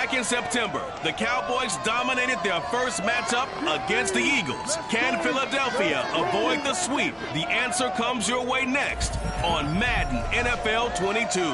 Back in September, the Cowboys dominated their first matchup against the Eagles. Can Philadelphia avoid the sweep? The answer comes your way next on Madden NFL 22.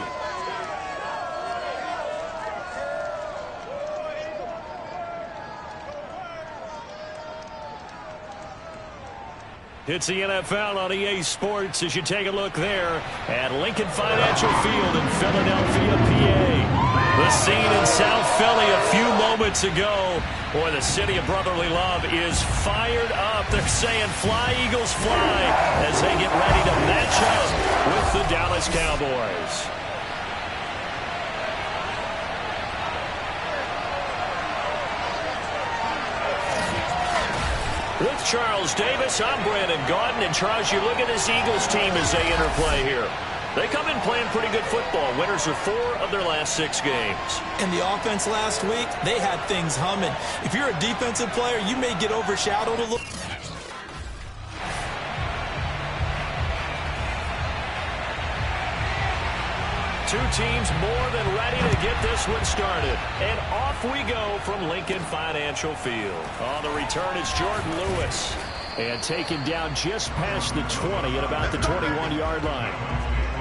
It's the NFL on EA Sports as you take a look there at Lincoln Financial Field in Philadelphia, PA. The scene in South Philly a few moments ago. Boy, the city of brotherly love is fired up. They're saying, "Fly, Eagles, fly," as they get ready to match up with the Dallas Cowboys. With Charles Davis, I'm Brandon Gaudin. And Charles, you look at this Eagles team as they interplay here. They come in playing pretty good football. Winners of 4 of their last 6 games. And the offense last week, they had things humming. If you're a defensive player, you may get overshadowed a little. Two teams more than ready to get this one started. And off we go from Lincoln Financial Field. On the return, it's Jordan Lewis. And taken down just past the 20 at about the 21-yard line.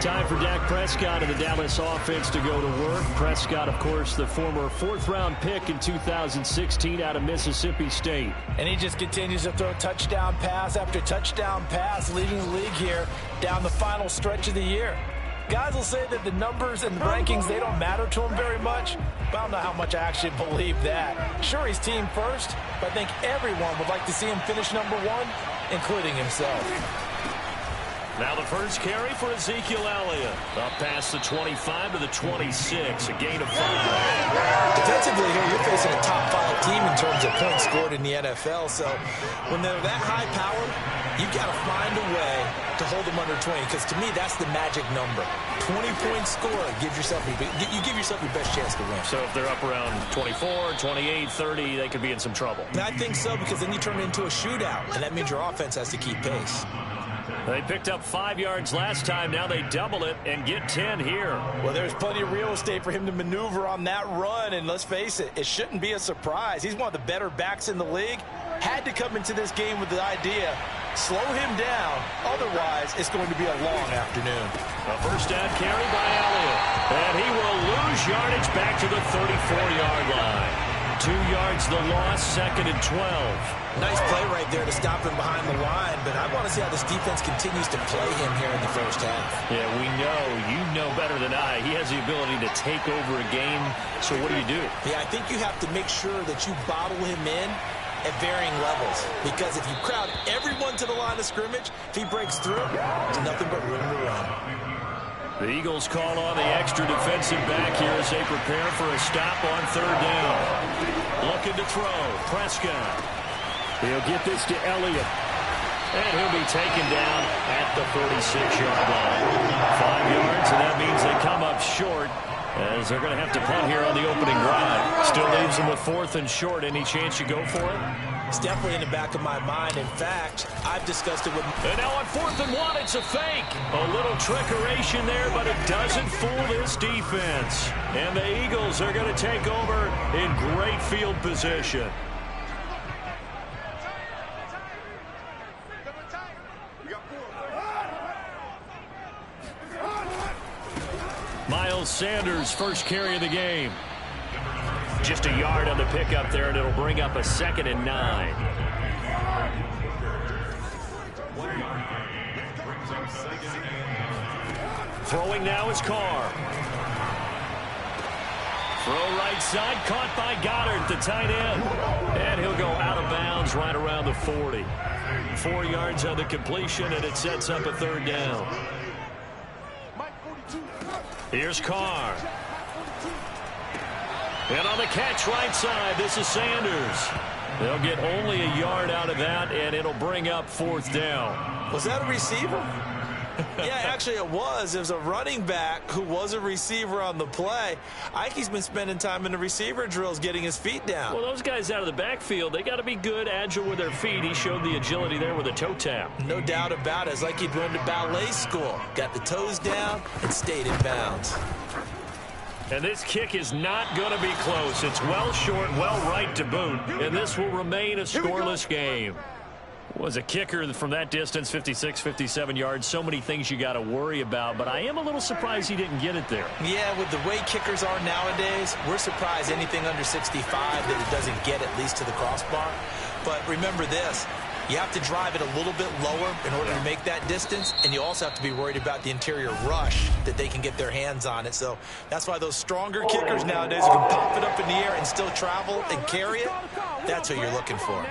Time for Dak Prescott and the Dallas offense to go to work. Prescott, of course, the former 4th-round pick in 2016 out of Mississippi State. And he just continues to throw touchdown pass after touchdown pass, leading the league here down the final stretch of the year. Guys will say that the numbers and the rankings, they don't matter to him very much, but I don't know how much I actually believe that. Sure, he's team first, but I think everyone would like to see him finish #1, including himself. Now the first carry for Ezekiel Elliott. Up past the 25 to the 26, a gain of 5. Defensively here, you're facing a top-5 team in terms of points scored in the NFL, so when they're that high-powered, you've got to find a way to hold them under 20, because to me, that's the magic number. 20 points scored, you give yourself your best chance to win. So if they're up around 24, 28, 30, they could be in some trouble. And I think so, because then you turn it into a shootout, and that means your offense has to keep pace. They picked up 5 yards last time. Now they double it and get 10 here. Well, there's plenty of real estate for him to maneuver on that run, and let's face it, it shouldn't be a surprise. He's one of the better backs in the league. Had to come into this game with the idea, slow him down, otherwise it's going to be a long afternoon. A first down carry by Elliott, and he will lose yardage back to the 34-yard line. 2 yards the loss, 2nd and 12. Nice play right there to stop him behind the line, but I want to see how this defense continues to play him here in the first half. Yeah, we know. You know better than I. He has the ability to take over a game, so what do? Yeah, I think you have to make sure that you bottle him in at varying levels, because if you crowd everyone to the line of scrimmage, if he breaks through, there's nothing but room to run. The Eagles call on the extra defensive back here as they prepare for a stop on 3rd down. Looking to throw. Prescott. He'll get this to Elliott. And he'll be taken down at the 46-yard line. 5 yards, and that means they come up short, as they're going to have to punt here on the opening drive. Still leaves them with 4th and short. Any chance you go for it? It's definitely in the back of my mind. In fact, I've discussed it with... And now on 4th and 1, it's a fake. A little trickeration there, but it doesn't fool this defense. And the Eagles are going to take over in great field position. Miles Sanders, first carry of the game. Just a yard on the pickup there, and it'll bring up a 2nd and 9. Throwing now is Carr. Throw right side, caught by Goddard, the tight end. And he'll go out of bounds right around the 40. 4 yards on the completion, and it sets up a 3rd down. Here's Carr. And on the catch right side, this is Sanders. They'll get only a yard out of that, and it'll bring up 4th down. Was that a receiver? Yeah, actually it was. It was a running back who was a receiver on the play. Ike's been spending time in the receiver drills getting his feet down. Well, those guys out of the backfield, they got to be good, agile with their feet. He showed the agility there with a toe tap. No doubt about it. It's like he'd run to ballet school. Got the toes down and stayed in bounds. And this kick is not going to be close. It's well short, well right to boot. And this will remain a scoreless game. Was a kicker from that distance, 56, 57 yards. So many things you got to worry about, but I am a little surprised he didn't get it there. Yeah, with the way kickers are nowadays, we're surprised anything under 65 that it doesn't get at least to the crossbar. But remember this, you have to drive it a little bit lower in order to make that distance, and you also have to be worried about the interior rush that they can get their hands on it. So that's why those stronger kickers nowadays who can pop it up in the air and still travel and carry it, that's what you're looking for.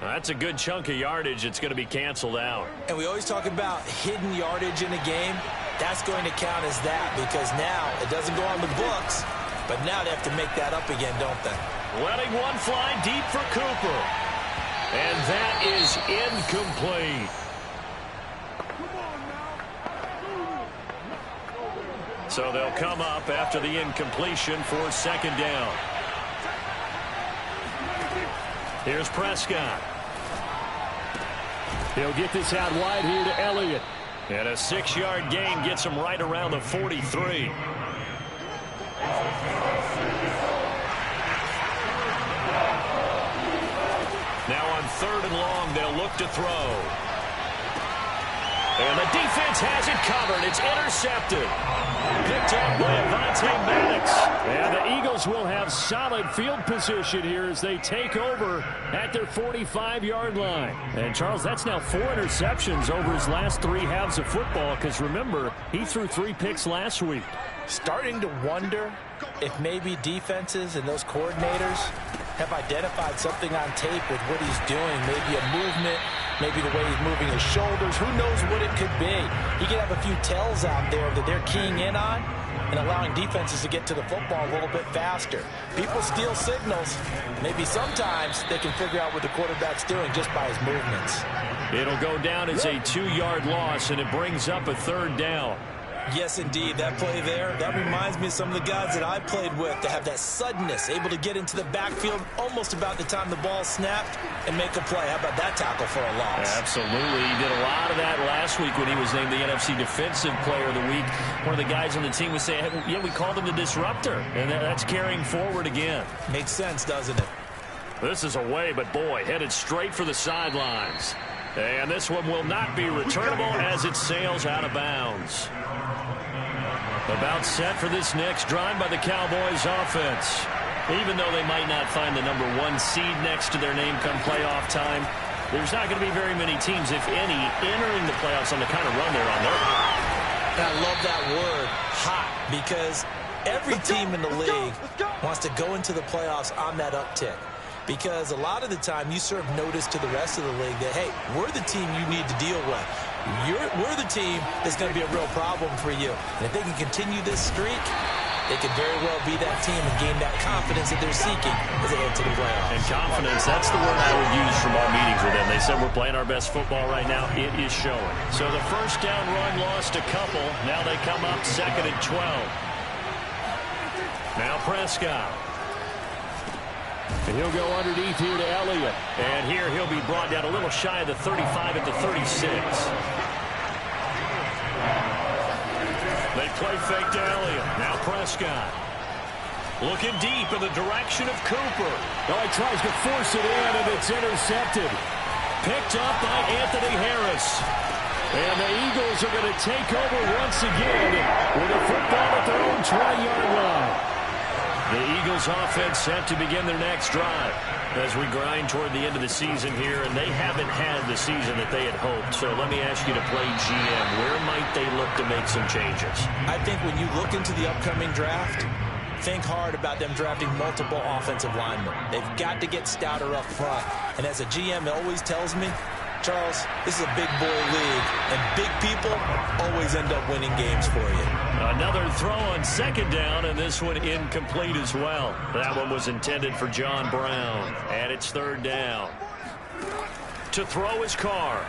That's a good chunk of yardage. It's going to be canceled out. And we always talk about hidden yardage in a game. That's going to count as that because now it doesn't go on the books, but now they have to make that up again, don't they? Letting one fly deep for Cooper. And that is incomplete. So they'll come up after the incompletion for second down. Here's Prescott. He'll get this out wide here to Elliott. And a 6-yard gain gets him right around the 43. Now on 3rd and long, they'll look to throw. And the defense has it covered. It's intercepted. Picked up by Avonte Maddox. And the Eagles will have solid field position here as they take over at their 45-yard line. And, Charles, that's now 4 interceptions over his last 3 halves of football because, remember, he threw 3 picks last week. Starting to wonder if maybe defenses and those coordinators have identified something on tape with what he's doing, maybe a movement, maybe the way he's moving his shoulders. Who knows what it could be? He could have a few tells out there that they're keying in on and allowing defenses to get to the football a little bit faster. People steal signals. Maybe sometimes they can figure out what the quarterback's doing just by his movements. It'll go down as a 2-yard loss, and it brings up a 3rd down. Yes, indeed. That play there, that reminds me of some of the guys that I played with to have that suddenness, able to get into the backfield almost about the time the ball snapped and make a play. How about that tackle for a loss? Absolutely. He did a lot of that last week when he was named the NFC Defensive Player of the Week. One of the guys on the team was saying, hey, yeah, we called him the disruptor, and that's carrying forward again. Makes sense, doesn't it? This is away, but boy, headed straight for the sidelines. And this one will not be returnable as it sails out of bounds. About set for this next drive by the Cowboys offense. Even though they might not find the number 1 seed next to their name come playoff time, there's not going to be very many teams, if any, entering the playoffs on the kind of run they're on. I love that word, hot, because every team in the league wants to go into the playoffs on that uptick. Because a lot of the time you serve notice to the rest of the league that, hey, we're the team you need to deal with. We're the team that's going to be a real problem for you. And if they can continue this streak, they could very well be that team and gain that confidence that they're seeking as they head to the playoffs. And confidence, that's the word I would use from our meetings with them. They said we're playing our best football right now. It is showing. So the first down run lost a couple. Now they come up 2nd and 12. Now Prescott. And he'll go underneath here to Elliott. And here he'll be brought down a little shy of the 35 at the 36. They play fake to Elliott. Now Prescott. Looking deep in the direction of Cooper. Oh, he tries to force it in, and it's intercepted. Picked up by Anthony Harris. And the Eagles are going to take over once again with a football at their own 20-yard line. The Eagles offense set to begin their next drive as we grind toward the end of the season here, and they haven't had the season that they had hoped. So let me ask you to play GM. Where might they look to make some changes? I think when you look into the upcoming draft, think hard about them drafting multiple offensive linemen. They've got to get stouter up front. And as a GM always tells me, Charles, this is a big boy league, and big people always end up winning games for you. Another throw on 2nd down, and this one incomplete as well. That one was intended for John Brown, and it's 3rd down. To throw is Carr.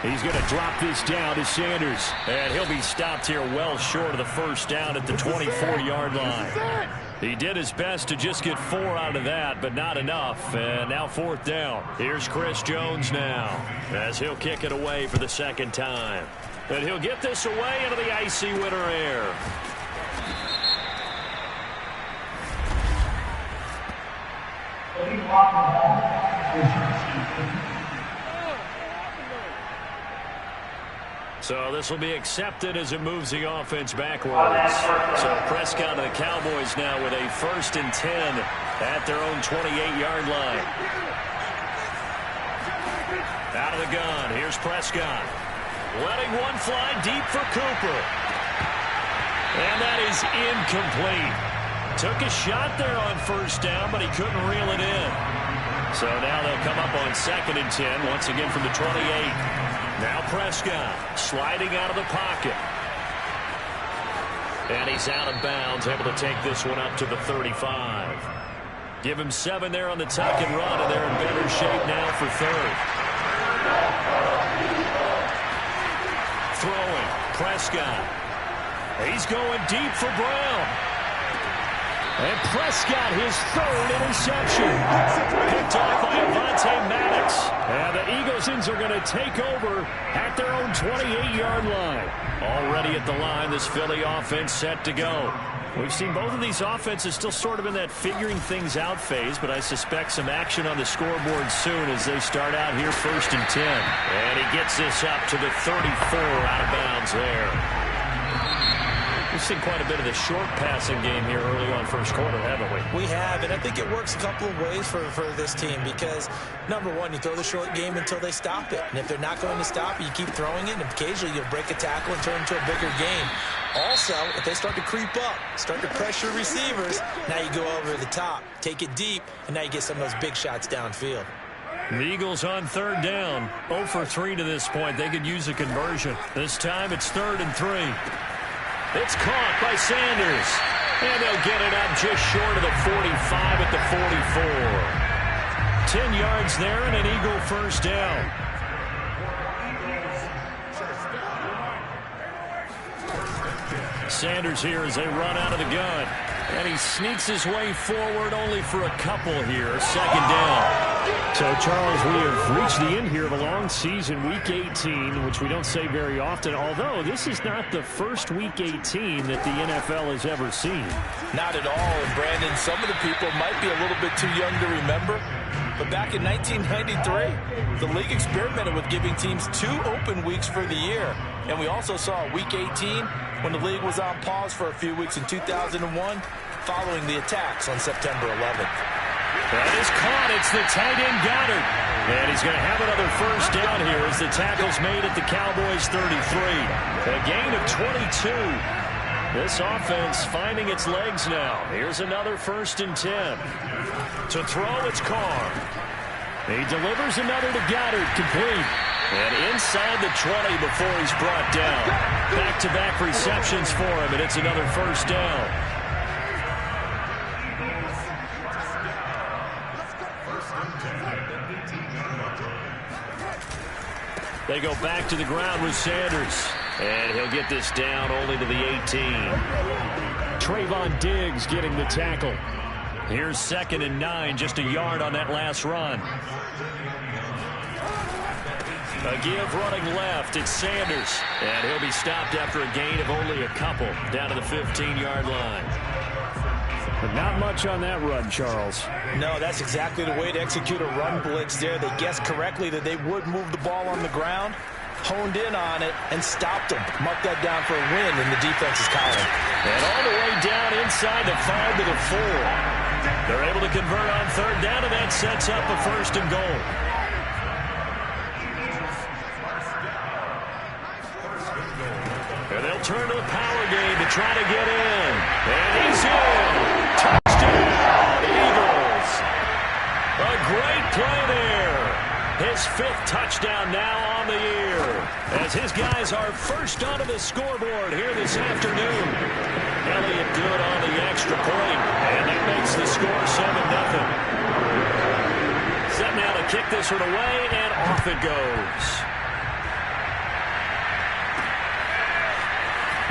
He's going to drop this down to Sanders, and he'll be stopped here well short of the first down at the 24-yard line. He did his best to just get 4 out of that, but not enough. And now 4th down. Here's Chris Jones now as he'll kick it away for the 2nd time. And he'll get this away into the icy winter air. So this will be accepted as it moves the offense backwards. So Prescott and the Cowboys now with a 1st and 10 at their own 28-yard line. Out of the gun, here's Prescott. Letting one fly deep for Cooper. And that is incomplete. Took a shot there on 1st down, but he couldn't reel it in. So now they'll come up on 2nd and 10, once again from the 28. Now Prescott sliding out of the pocket. And he's out of bounds, able to take this one up to the 35. Give him 7 there on the tuck and run, and they're in better shape now for 3rd. Throwing, Prescott. He's going deep for Brown. And Prescott, his 3rd interception. Picked off by Avonte Maddox. And the Eagles are going to take over at their own 28-yard line. Already at the line, this Philly offense set to go. We've seen both of these offenses still sort of in that figuring things out phase, but I suspect some action on the scoreboard soon as they start out here 1st and 10. And he gets this up to the 34, out of bounds there. We've seen quite a bit of the short passing game here early on 1st quarter, haven't we? We have, and I think it works a couple of ways for this team because, number one, you throw the short game until they stop it. And if they're not going to stop it, you keep throwing it, and occasionally you'll break a tackle and turn it into a bigger game. Also, if they start to creep up, start to pressure receivers, now you go over the top, take it deep, and now you get some of those big shots downfield. The Eagles on 3rd down, 0 for 3 to this point. They could use a conversion. This time it's 3rd and 3. It's caught by Sanders. And they'll get it up just short of the 45 at the 44. 10 yards there and an Eagle 1st down. Sanders here as they run out of the gun. And he sneaks his way forward only for a couple here. 2nd down. So, Charles, we have reached the end here of a long season, Week 18, which we don't say very often, although this is not the first Week 18 that the NFL has ever seen. Not at all, and Brandon, some of the people might be a little bit too young to remember, but back in 1993, the league experimented with giving teams 2 open weeks for the year, and we also saw Week 18 when the league was on pause for a few weeks in 2001 following the attacks on September 11th. That is caught. It's the tight end Goddard. And he's going to have another 1st down here as the tackle's made at the Cowboys 33. A gain of 22. This offense finding its legs now. Here's another 1st and 10. To throw, it's Carr. He delivers another to Goddard, complete. And inside the 20 before he's brought down. Back-to-back receptions for him, and it's another 1st down. They go back to the ground with Sanders. And he'll get this down only to the 18. Trayvon Diggs getting the tackle. Here's 2nd and 9, just a yard on that last run. A give running left, it's Sanders. And he'll be stopped after a gain of only a couple, down to the 15-yard line. But not much on that run, Charles. No, that's exactly the way to execute a run blitz there. They guessed correctly that they would move the ball on the ground, honed in on it, and stopped them. Mark that down for a win in the defense's column. And all the way down inside the 5 to the 4. They're able to convert on 3rd down, and that sets up a 1st and goal. And they'll turn to the power game to try to get in. And he's in. Touchdown, Eagles. A great play there. His 5th touchdown now on the year. As his guys are first onto the scoreboard here this afternoon. Elliott good on the extra point. And that makes the score 7-0. Set now to kick this one away, and off it goes.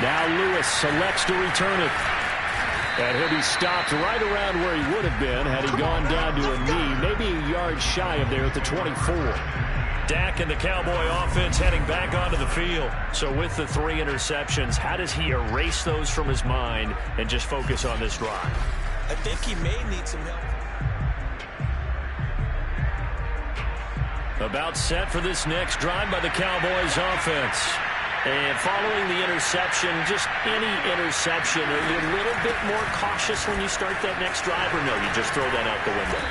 Now Lewis selects to return it. And he'll be stopped right around where he would have been had he gone down to a knee, maybe a yard shy of there at the 24. Dak and the Cowboy offense heading back onto the field. So with the 3 interceptions, how does he erase those from his mind and just focus on this drive? I think he may need some help. About set for this next drive by the Cowboys offense. And following the interception, just any interception, are you a little bit more cautious when you start that next drive, or no, you just throw that out the window?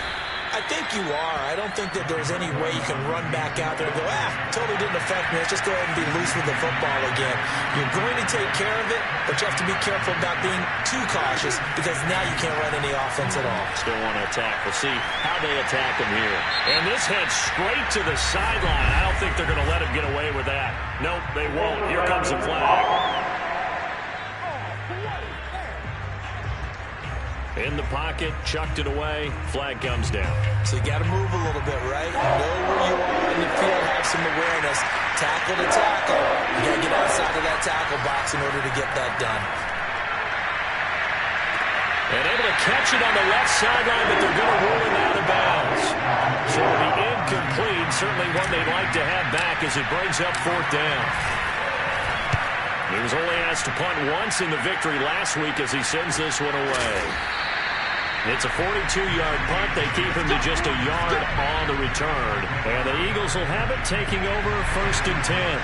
I think you are. I don't think that there's any way you can run back out there and go, totally didn't affect me. Let's just go ahead and be loose with the football again. You're going to take care of it, but you have to be careful about being too cautious because now you can't run any offense at all. Still want to attack. We'll see how they attack him here. And this heads straight to the sideline. I don't think they're going to let him get away with that. Nope, they won't. Here comes a flag. In the pocket, chucked it away, flag comes down. So you got to move a little bit, right? You know where you are in the field, have some awareness. Tackle to tackle. You got to get outside of that tackle box in order to get that done. And able to catch it on the left sideline, but they're going to rule him out of bounds. So it'll be incomplete, certainly one they'd like to have back as it brings up fourth down. He was only asked to punt once in the victory last week as he sends this one away. It's a 42-yard punt. They keep him to just a yard on the return. And the Eagles will have it taking over 1st and 10.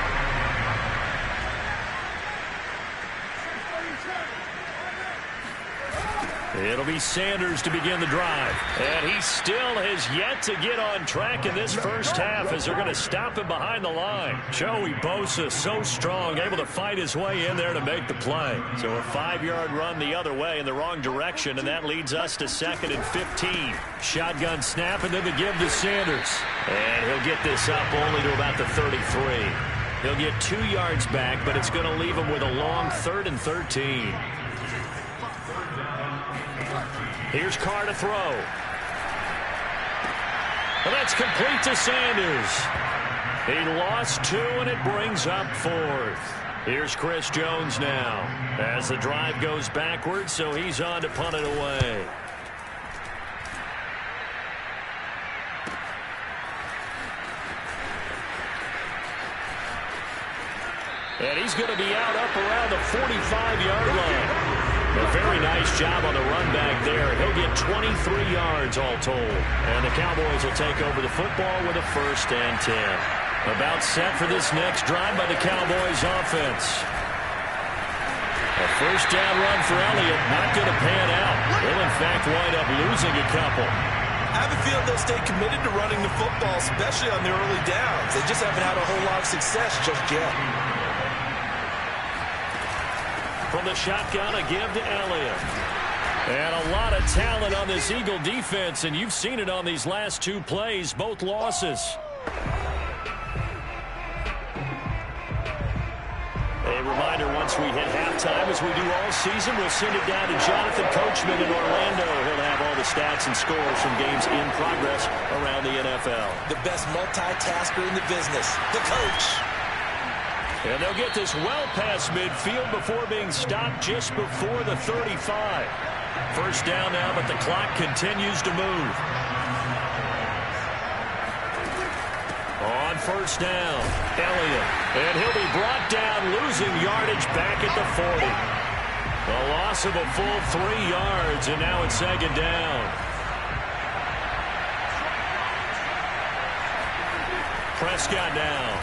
It'll be Sanders to begin the drive. And he still has yet to get on track in this first half as they're going to stop him behind the line. Joey Bosa, so strong, able to fight his way in there to make the play. So a 5-yard run the other way in the wrong direction, and that leads us to 2nd and 15. Shotgun snap, and then the give to Sanders. And he'll get this up only to about the 33. He'll get 2 yards back, but it's going to leave him with a long 3rd and 13. Here's Carr to throw. And that's complete to Sanders. He lost 2, and it brings up 4th. Here's Chris Jones now as the drive goes backwards, so he's on to punt it away. And he's going to be out up around the 45-yard line. A very nice job on the run back there. He'll get 23 yards all told. And the Cowboys will take over the football with a 1st and 10. About set for this next drive by the Cowboys offense. A 1st down run for Elliott. Not going to pan out. Will, in fact, wind up losing a couple. I have a feeling they'll stay committed to running the football, especially on the early downs. They just haven't had a whole lot of success just yet. From the shotgun, a give to Elliott. And a lot of talent on this Eagle defense, and you've seen it on these last 2 plays, both losses. A reminder, once we hit halftime, as we do all season, we'll send it down to Jonathan Coachman in Orlando. He'll have all the stats and scores from games in progress around the NFL. The best multitasker in the business, the coach. And they'll get this well past midfield before being stopped just before the 35. 1st down now, but the clock continues to move. On 1st down, Elliott. And he'll be brought down, losing yardage back at the 40. A loss of a full 3 yards, and now it's 2nd down. Prescott now.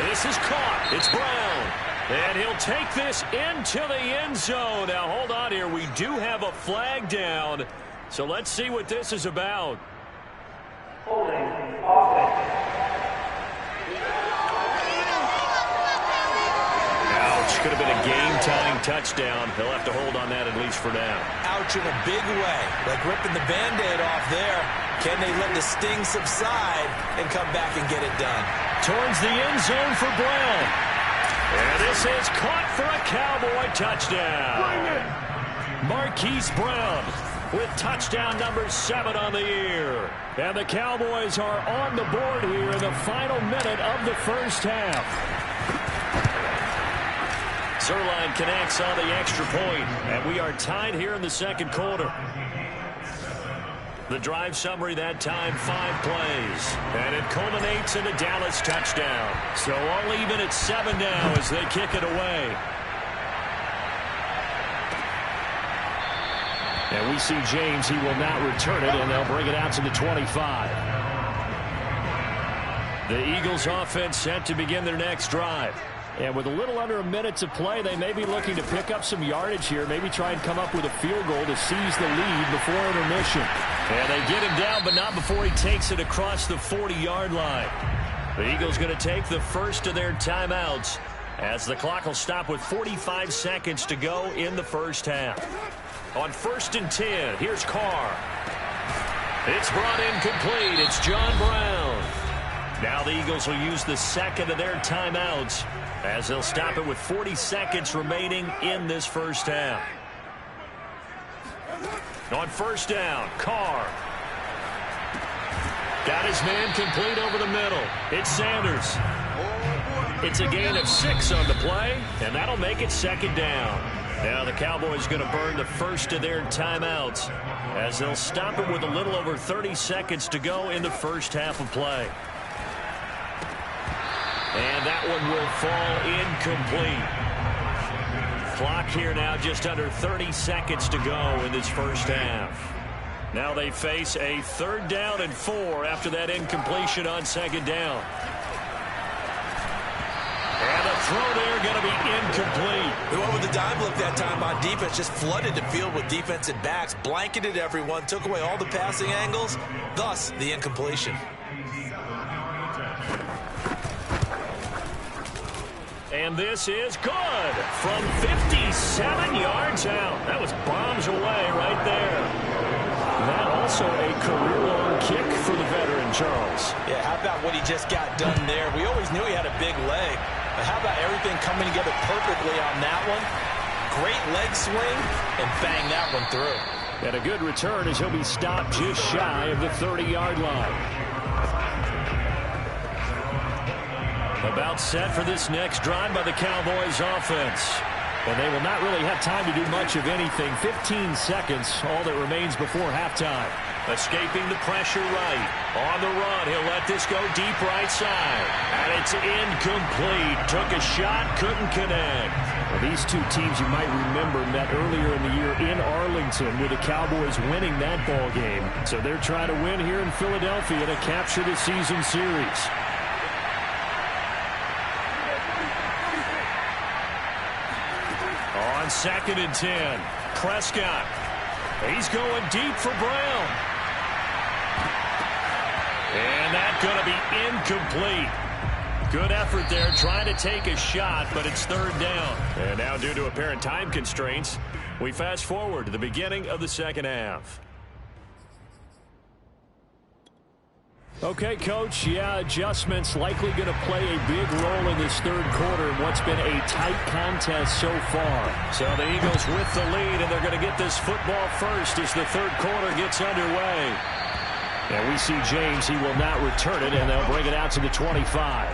This is caught. It's Brown. And he'll take this into the end zone. Now, hold on here. We do have a flag down. So let's see what this is about. Holding offense. Ouch. Could have been a game-tying touchdown. He'll have to hold on that at least for now. Ouch in a big way. Like ripping the Band-Aid off there. Can they let the sting subside and come back and get it done? Towards the end zone for Brown. And this is caught for a Cowboy touchdown. Marquise Brown with touchdown number 7 on the year. And the Cowboys are on the board here in the final minute of the first half. Zerline connects on the extra point, and we are tied here in the second quarter. The drive summary that time, 5 plays. And it culminates in a Dallas touchdown. So all even at 7 now as they kick it away. And we see James. He will not return it, and they'll bring it out to the 25. The Eagles offense set to begin their next drive. And with a little under a minute to play, they may be looking to pick up some yardage here, maybe try and come up with a field goal to seize the lead before intermission. And they get him down, but not before he takes it across the 40-yard line. The Eagles going to take the first of their timeouts as the clock will stop with 45 seconds to go in the first half. On 1st and 10, here's Carr. It's brought in complete. It's John Brown. Now the Eagles will use the second of their timeouts as they'll stop it with 40 seconds remaining in this first half. On 1st down, Carr. Got his man complete over the middle. It's Sanders. It's a gain of 6 on the play, and that'll make it 2nd down. Now the Cowboys going to burn the first of their timeouts as they'll stop it with a little over 30 seconds to go in the first half of play. And that one will fall incomplete. Clock here now just under 30 seconds to go in this first half. Now they face a 3rd down and 4 after that incompletion on 2nd down. And the throw there going to be incomplete. They went with the dime look that time on defense, just flooded the field with defensive backs, blanketed everyone, took away all the passing angles, thus the incompletion. And this is good from 57 yards out. That was bombs away right there. That also a career-long kick for the veteran, Charles. Yeah, how about what he just got done there? We always knew he had a big leg. But how about everything coming together perfectly on that one? Great leg swing, and bang that one through. And a good return as he'll be stopped just shy of the 30-yard line. About set for this next drive by the Cowboys offense. And they will not really have time to do much of anything. 15 seconds, all that remains before halftime. Escaping the pressure right. On the run, he'll let this go deep right side. And it's incomplete. Took a shot, couldn't connect. Well, these two teams you might remember met earlier in the year in Arlington with the Cowboys winning that ball game. So they're trying to win here in Philadelphia to capture the season series. On 2nd and 10, Prescott. He's going deep for Brown. And that's going to be incomplete. Good effort there trying to take a shot, but it's 3rd down. And now due to apparent time constraints, we fast forward to the beginning of the second half. Okay, Coach, yeah, adjustments likely going to play a big role in this 3rd quarter in what's been a tight contest so far. So the Eagles with the lead, and they're going to get this football first as the 3rd quarter gets underway. And we see James. He will not return it, and they'll bring it out to the 25.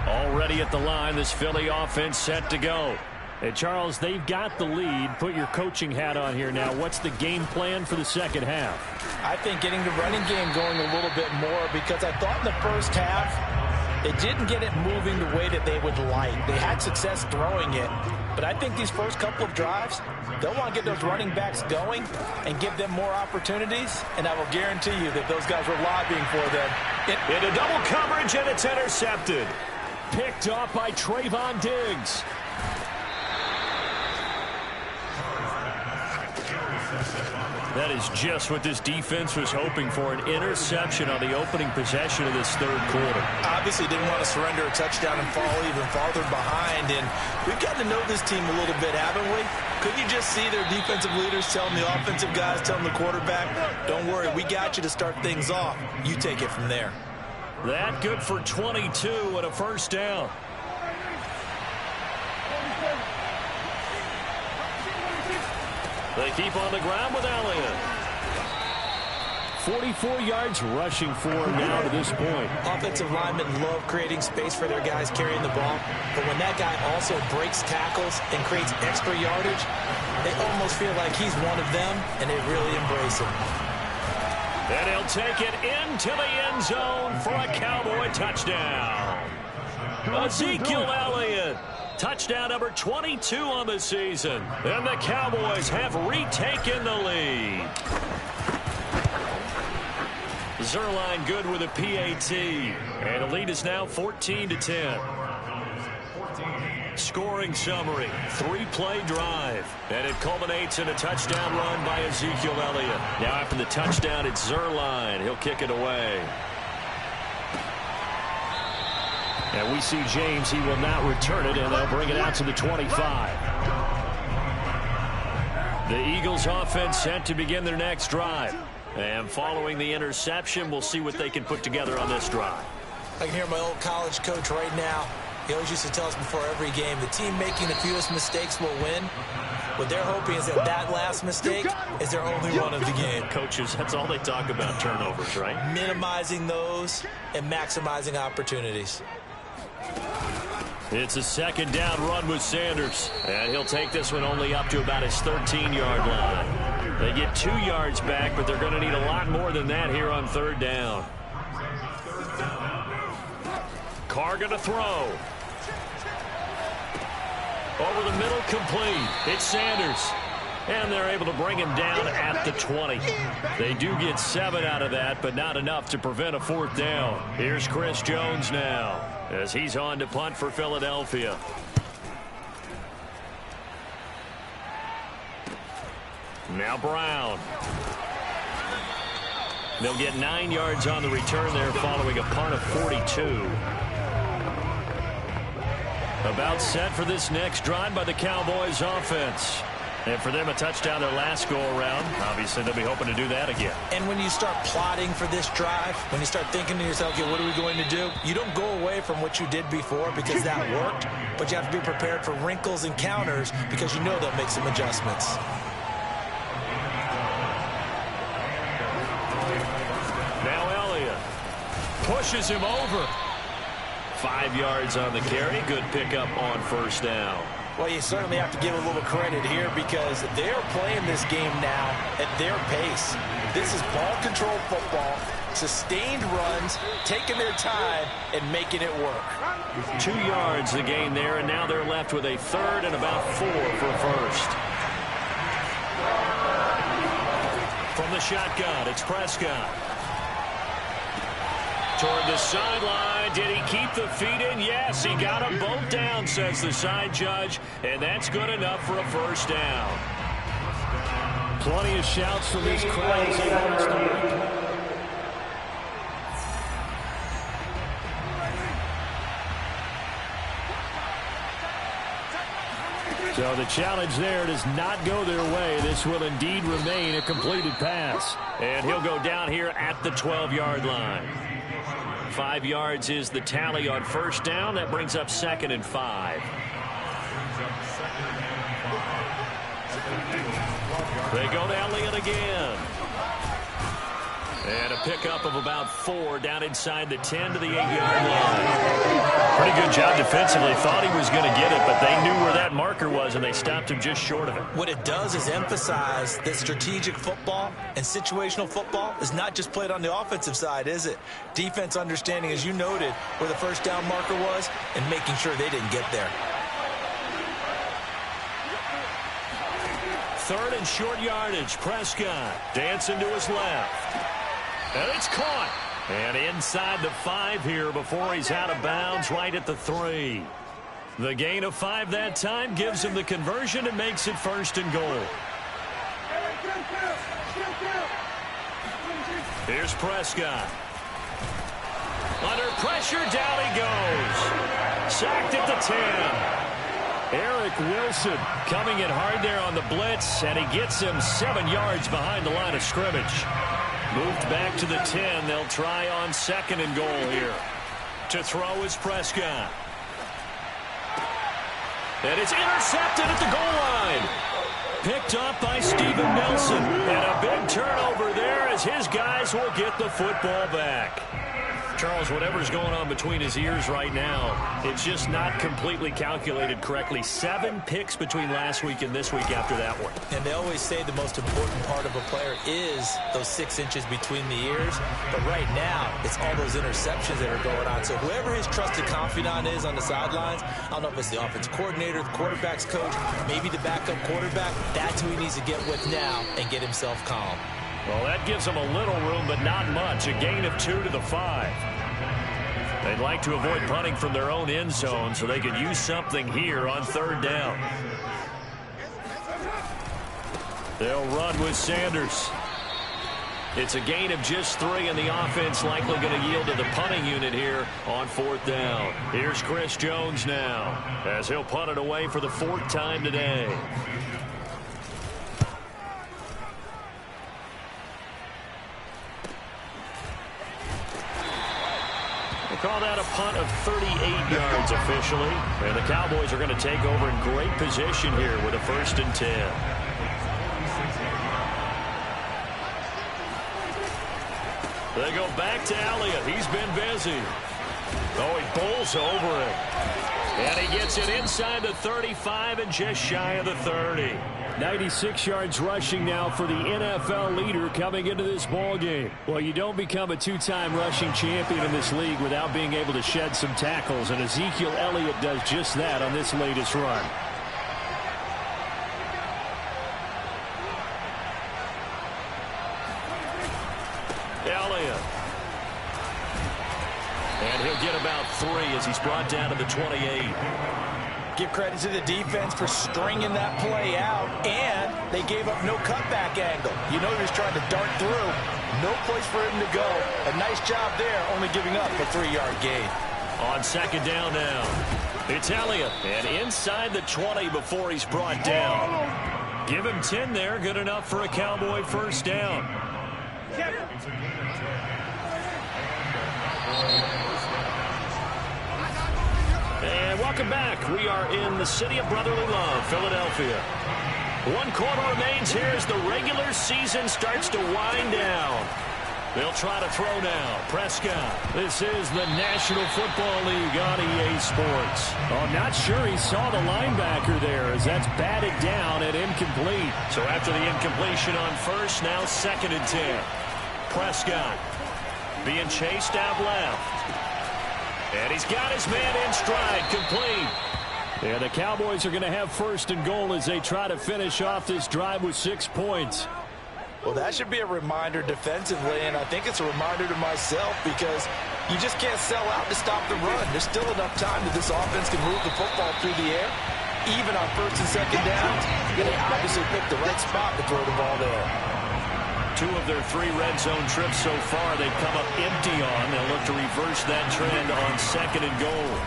Already at the line, this Philly offense set to go. And Charles, they've got the lead. Put your coaching hat on here now. What's the game plan for the second half? I think getting the running game going a little bit more, because I thought in the first half they didn't get it moving the way that they would like. They had success throwing it, but I think these first couple of drives, they'll want to get those running backs going and give them more opportunities, and I will guarantee you that those guys were lobbying for them. Into double coverage, and it's intercepted. Picked off by Trayvon Diggs. That is just what this defense was hoping for, an interception on the opening possession of this 3rd quarter. Obviously didn't want to surrender a touchdown and fall even farther behind, and we've gotten to know this team a little bit, haven't we? Couldn't you just see their defensive leaders telling the offensive guys, telling the quarterback, don't worry, we got you to start things off. You take it from there. That good for 22 and a 1st down. They keep on the ground with Elliott. 44 yards rushing for him now to this point. Offensive linemen love creating space for their guys carrying the ball, but when that guy also breaks tackles and creates extra yardage, they almost feel like he's one of them, and they really embrace him. And he'll take it into the end zone for a Cowboy touchdown. Ezekiel Elliott Touchdown number 22 on the season. And the Cowboys have retaken the lead. Zerline good with a PAT. And the lead is now 14-10. Scoring summary, 3-play drive. And it culminates in a touchdown run by Ezekiel Elliott. Now after the touchdown, it's Zerline. He'll kick it away. And we see James. He will not return it, and they'll bring it out to the 25. The Eagles offense set to begin their next drive. And following the interception, we'll see what they can put together on this drive. I can hear my old college coach right now. He always used to tell us before every game, the team making the fewest mistakes will win. What they're hoping is that that last mistake is their only one of the game. Coaches, that's all they talk about, turnovers, right? Minimizing those and maximizing opportunities. It's a second down run with Sanders. And he'll take this one only up to about his 13-yard line. They get 2 yards back, but they're going to need a lot more than that here on third down. Carr going to throw. Over the middle, complete. It's Sanders. And they're able to bring him down at the 20. They do get 7 out of that, but not enough to prevent a fourth down. Here's Chris Jones now, as he's on to punt for Philadelphia. Now Brown. They'll get 9 yards on the return there following a punt of 42. About set for this next drive by the Cowboys offense. And for them, a touchdown their last go-around. Obviously, they'll be hoping to do that again. And when you start plotting for this drive, when you start thinking to yourself, okay, what are we going to do? You don't go away from what you did before because that worked, but you have to be prepared for wrinkles and counters because you know they'll make some adjustments. Now Elliott pushes him over. 5 yards on the carry. Good pickup on first down. Well, you certainly have to give a little credit here because they're playing this game now at their pace. This is ball-control football, sustained runs, taking their time, and making it work. 2 yards the gain there, and now they're left with a third and about 4 for first. From the shotgun, it's Prescott. Toward the sideline. Did he keep the feet in? Yes, he got them both down, says the side judge, and that's good enough for a first down. Plenty of shouts from this crowd as they want us to. So the challenge there does not go their way. This will indeed remain a completed pass. And he'll go down here at the 12-yard line. 5 yards is the tally on first down. That brings up 2nd and 5. They go to Elliott again. And a pickup of about 4 down inside the 10 to the 8-yard line. Pretty good job defensively. Thought he was going to get it, but they knew where that marker was, and they stopped him just short of it. What it does is emphasize that strategic football and situational football is not just played on the offensive side, is it? Defense understanding, as you noted, where the first down marker was and making sure they didn't get there. Third and short yardage. Prescott dancing to his left. And it's caught. And inside the 5 here before he's out of bounds right at the 3. The gain of 5 that time gives him the conversion and makes it 1st and goal. Here's Prescott. Under pressure, down he goes. Sacked at the 10. Eric Wilson coming in hard there on the blitz, and he gets him 7 yards behind the line of scrimmage. Moved back to the 10. They'll try on 2nd and goal here. To throw is Prescott. And it's intercepted at the goal line. Picked up by Steven Nelson. And a big turnover there as his guys will get the football back. Charles, whatever's going on between his ears right now, it's just not completely calculated correctly. 7 picks between last week and this week after that one. And they always say the most important part of a player is those 6 inches between the ears. But right now, it's all those interceptions that are going on. So whoever his trusted confidant is on the sidelines, I don't know if it's the offensive coordinator, the quarterback's coach, maybe the backup quarterback, that's who he needs to get with now and get himself calm. Well, that gives them a little room, but not much. A gain of 2 to the 5. They'd like to avoid punting from their own end zone so they could use something here on 3rd down. They'll run with Sanders. It's a gain of just 3, and the offense likely going to yield to the punting unit here on 4th down. Here's Chris Jones now, as he'll punt it away for the 4th time today. Call that a punt of 38 yards officially. And the Cowboys are going to take over in great position here with a 1st and 10. They go back to Elliott. He's been busy. Oh, he bowls over it. And he gets it inside the 35 and just shy of the 30. 96 yards rushing now for the NFL leader coming into this ball game. Well, you don't become a 2-time rushing champion in this league without being able to shed some tackles, and Ezekiel Elliott does just that on this latest run. Elliott. And he'll get about 3 as he's brought down to the 28. Give credit to the defense for stringing that play out, and they gave up no cutback angle. You know he was trying to dart through. No place for him to go. A nice job there, only giving up a 3-yard gain. On 2nd down now, it's Elliott, and inside the 20 before he's brought down. Give him 10 there, good enough for a Cowboy 1st down. And welcome back. We are in the city of brotherly love, Philadelphia. 1 quarter remains here as the regular season starts to wind down. They'll try to throw now. Prescott. This is the National Football League on EA Sports. Oh, not sure he saw the linebacker there as that's batted down and incomplete. So after the incompletion on 1st, now 2nd and 10. Prescott being chased out left. And he's got his man in stride, complete. And the Cowboys are going to have 1st and goal as they try to finish off this drive with 6 points. Well, that should be a reminder defensively, and I think it's a reminder to myself because you just can't sell out to stop the run. There's still enough time that this offense can move the football through the air. Even on 1st and 2nd downs, they obviously picked the right spot to throw the ball there. 2 of their 3 red zone trips so far they've come up empty on. They'll look to reverse that trend on 2nd and goal.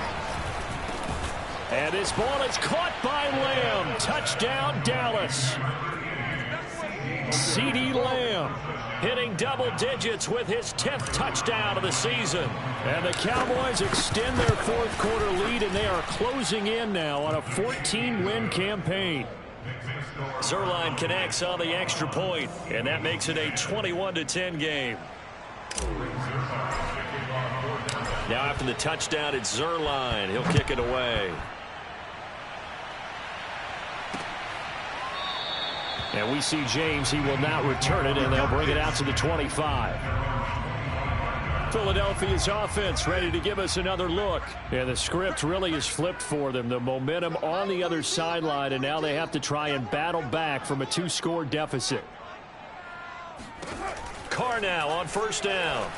And this ball is caught by Lamb. Touchdown, Dallas. CeeDee Lamb hitting double digits with his 10th touchdown of the season. And the Cowboys extend their 4th quarter lead, and they are closing in now on a 14-win campaign. Zerline connects on the extra point, and that makes it a 21-10 game. Now after the touchdown, it's Zerline. He'll kick it away. And we see James. He will not return it, and they'll bring it out to the 25. Philadelphia's offense ready to give us another look. And the script really is flipped for them. The momentum on the other sideline, and now they have to try and battle back from a 2-score deficit. Carr now on 1st down.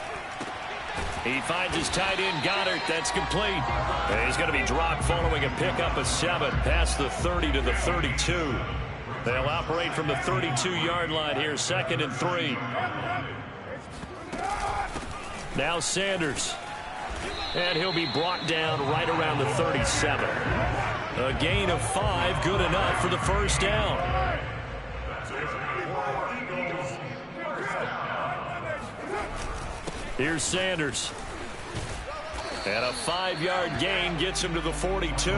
He finds his tight end, Goddard. That's complete. And he's going to be dropped following a pickup of 7 past the 30 to the 32. They'll operate from the 32-yard line here, 2nd and 3. Now Sanders. And he'll be brought down right around the 37. A gain of 5, good enough for the 1st down. Here's Sanders. And a 5-yard gain gets him to the 42.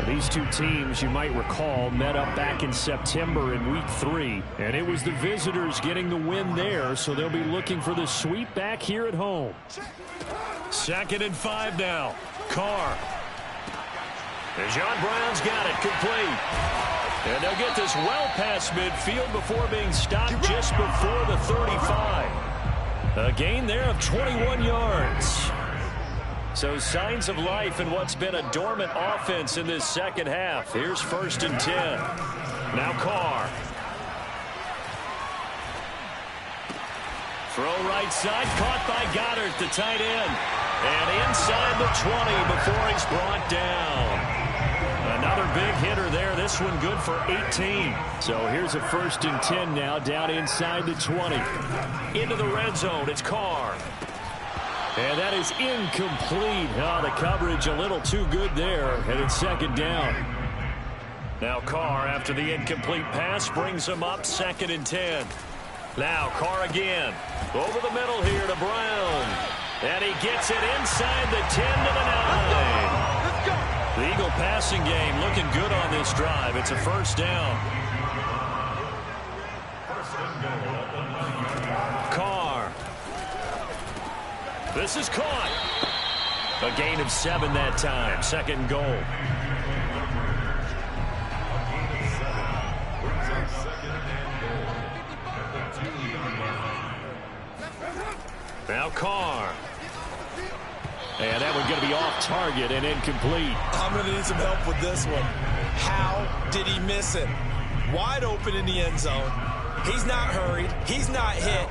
These two teams, you might recall, met up back in September in Week 3, and it was the visitors getting the win there, so they'll be looking for the sweep back here at home. 2nd and 5 now. Carr. And John Brown's got it complete. And they'll get this well past midfield before being stopped just before the 35. A gain there of 21 yards. So signs of life in what's been a dormant offense in this second half. Here's 1st and 10. Now Carr. Throw right side, caught by Goddard, the tight end. And inside the 20 before he's brought down. Another big hitter there. This one good for 18. So here's a 1st and 10 now, down inside the 20. Into the red zone, it's Carr. And that is incomplete. Oh, the coverage a little too good there, and it's 2nd down. Now Carr, after the incomplete pass, brings him up 2nd and 10. Now Carr again. Over the middle here to Brown. And he gets it inside the 10 to the 9. Let's go. The Eagle passing game looking good on this drive. It's a 1st down. Carr. This is caught. A gain of 7 that time. 2nd and goal. Now Carr. And that one's going to be off target and incomplete. I'm going to need some help with this one. How did he miss it? Wide open in the end zone. He's not hurried. He's not hit.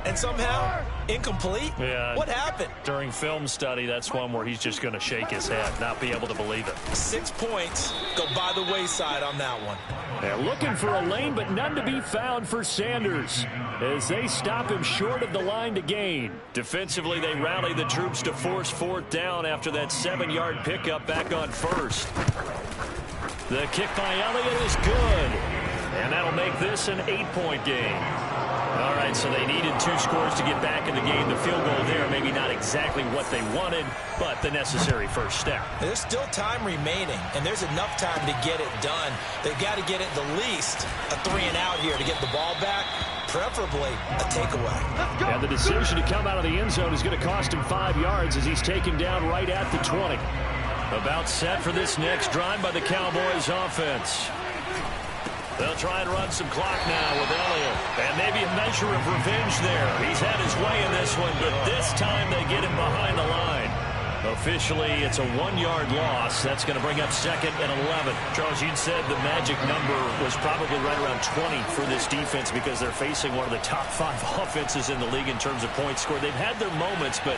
And somehow, incomplete? Yeah. What happened? During film study, that's one where he's just going to shake his head, not be able to believe it. 6 points go by the wayside on that one. They're looking for a lane, but none to be found for Sanders as they stop him short of the line to gain. Defensively, they rally the troops to force 4th down after that 7-yard pickup back on 1st. The kick by Elliott is good. And that'll make this an 8-point game. All right, so they needed 2 scores to get back in the game. The field goal there, maybe not exactly what they wanted, but the necessary first step. There's still time remaining, and there's enough time to get it done. They've got to get it the least a 3-and-out here to get the ball back, preferably a takeaway. And the decision to come out of the end zone is going to cost him 5 yards as he's taken down right at the 20. About set for this next drive by the Cowboys offense. They'll try and run some clock now with Elliott. And maybe a measure of revenge there. He's had his way in this one, but this time they get him behind the line. Officially, it's a 1-yard loss. That's going to bring up 2nd and 11. Charles, you'd said the magic number was probably right around 20 for this defense because they're facing one of the top 5 offenses in the league in terms of points scored. They've had their moments, but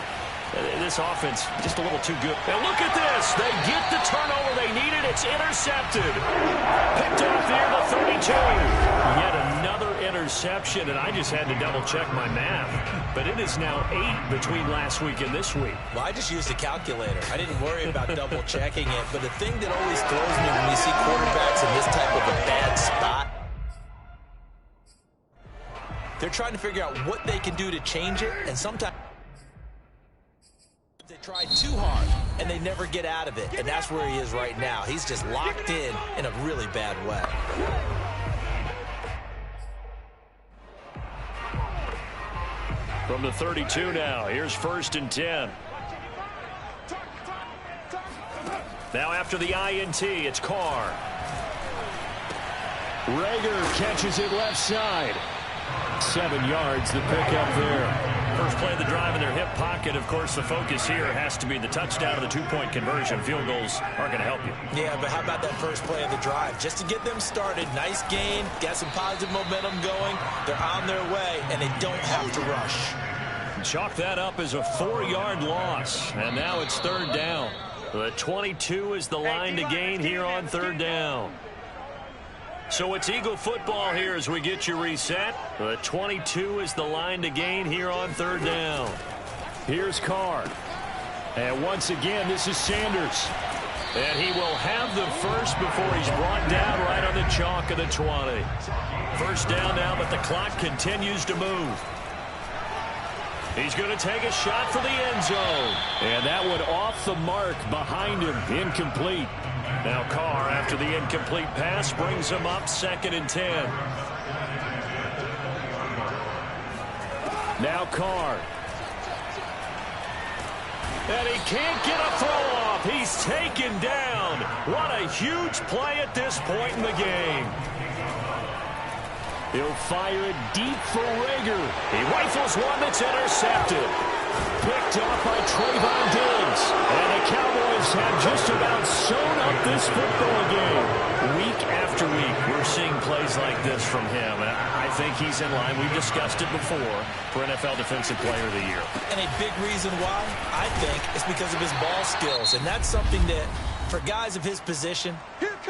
this offense just a little too good. And look at this. They get the turnover they needed. It's intercepted. Picked off near the 32. Yet another interception, and I just had to double-check my math. But it is now 8 between last week and this week. Well, I just used a calculator. I didn't worry about double-checking it. But the thing that always throws me when you see quarterbacks in this type of a bad spot, they're trying to figure out what they can do to change it, and sometimes they try too hard, and they never get out of it, and that's where he is right now. He's just locked in a really bad way. From the 32 now, here's 1st and 10. Now after the INT, it's Carr. Rager catches it left side. 7 yards, the pickup there. First play of the drive in their hip pocket. Of course, the focus here has to be the touchdown and the 2-point conversion. Field goals aren't going to help you. Yeah, but how about that first play of the drive? Just to get them started, nice gain, got some positive momentum going. They're on their way, and they don't have to rush. Chalk that up as a 4-yard loss, and now it's 3rd down. The 22 is the line to gain here on 3rd down. So it's Eagle football here as we get you reset. The 22 is the line to gain here on 3rd down. Here's Carr. And once again, this is Sanders. And he will have the first before he's brought down right on the chalk of the 20. First down now, but the clock continues to move. He's going to take a shot for the end zone. And that one off the mark behind him. Incomplete. Now Carr, after the incomplete pass, brings him up 2nd and 10. Now Carr. And he can't get a throw off. He's taken down. What a huge play at this point in the game. He'll fire it deep for Rager. He rifles one that's intercepted. Picked off by Trayvon Diggs. And the Cowboys have just about sewn up this football game. Week after week, we're seeing plays like this from him. And I think he's in line. We've discussed it before for NFL Defensive Player of the Year. And a big reason why, I think, is because of his ball skills. And that's something that, for guys of his position,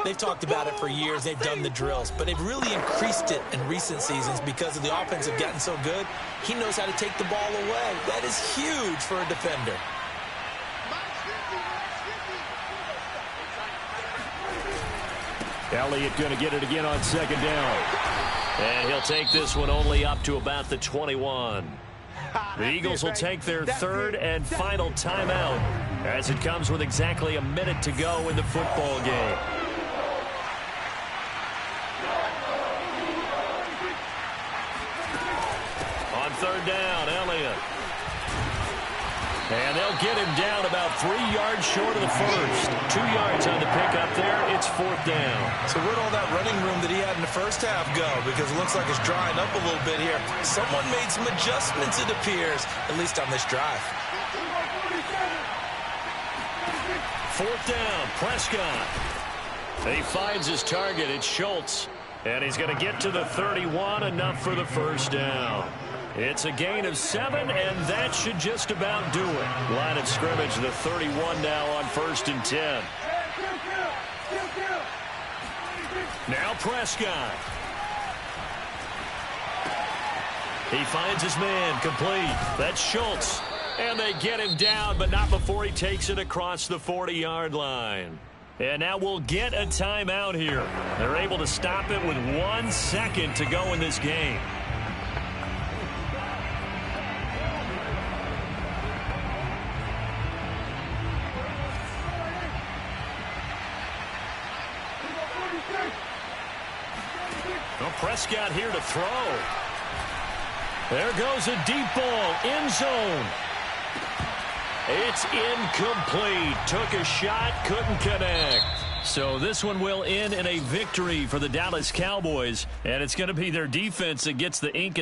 they've talked about it for years. They've done the drills. But they've really increased it in recent seasons because of the offense have gotten so good. He knows how to take the ball away. That is huge for a defender. Elliott going to get it again on 2nd down. And he'll take this one only up to about the 21. The Eagles will take their 3rd and final timeout as it comes with exactly a minute to go in the football game. On 3rd down, Elliott. And they'll get him down about 3 yards short of the first. 2 yards on the pickup there. It's 4th down. So where'd all that running room that he had in the first half go? Because it looks like it's drying up a little bit here. Someone made some adjustments, it appears, at least on this drive. 4th down, Prescott. He finds his target. It's Schultz. And he's going to get to the 31, enough for the first down. It's a gain of 7, and that should just about do it. Line of scrimmage, the 31 now on 1st and 10. Now Prescott. He finds his man, complete. That's Schultz. And they get him down, but not before he takes it across the 40-yard line. And now we'll get a timeout here. They're able to stop it with 1 second to go in this game. Well, Prescott here to throw. There goes a deep ball, end zone. It's incomplete. Took a shot, couldn't connect. So this one will end in a victory for the Dallas Cowboys, and it's going to be their defense that gets the ink.